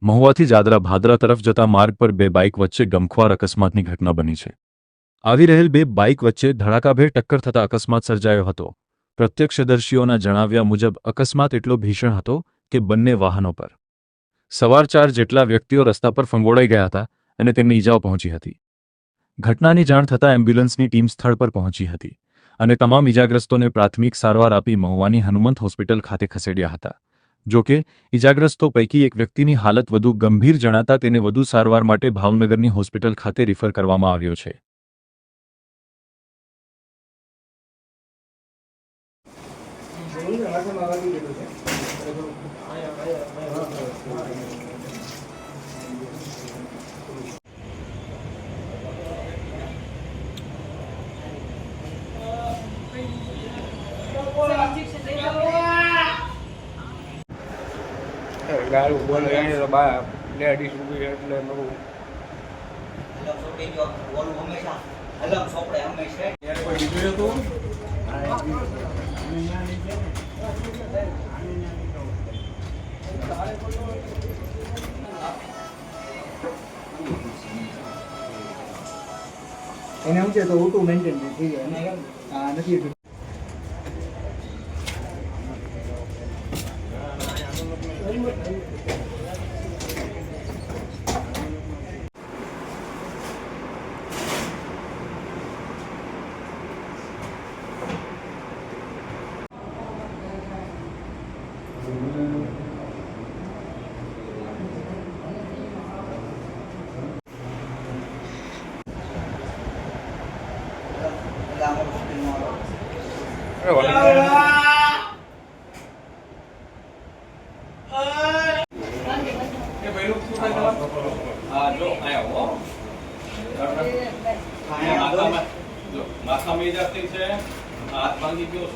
મહુવાથી જાદરા ભાદરા તરફ જતા માર્ગ પર બે બાઇક વચ્ચે ગમખ્વાર અકસ્માતની ઘટના બની છે। આવી રહેલ બે બાઇક વચ્ચે ધડાકાભેર ટક્કર થતા અકસ્માત સર્જાયો હતો। પ્રત્યક્ષદર્શીઓના જણાવ્યા મુજબ અકસ્માત એટલો ભીષણ હતો કે બંને વાહનો પર સવાર 4 જેટલા વ્યક્તિઓ રસ્તા પર ફંગોળાઈ ગયા હતા અને તેમને ઈજાઓ પહોંચી હતી। ઘટનાની જાણ થતાં એમ્બ્યુલન્સની ટીમ સ્થળ પર પહોંચી હતી અને તમામ ઈજાગ્રસ્તોને પ્રાથમિક સારવાર આપી મહુવાની હનુમંત હોસ્પિટલ ખાતે ખસેડ્યા હતા। જો કે ઈજાગ્રસ્તો પૈકી એક વ્યક્તિની હાલત વધુ ગંભીર જણાતા તેને વધુ સારવાર માટે ભાવનગરની હોસ્પિટલ ખાતે રિફર કરવામાં આવ્યો છે। ગાળું બોલે એને તો બા લેડીઝ ઊભી એટલે બહુ કોઈ બીજું હતું એને શું છે તો ઊંટું મેન્ટેન થઈ જાય નથી માથા મેજાતી છે, હાથ ભાંગી ગયો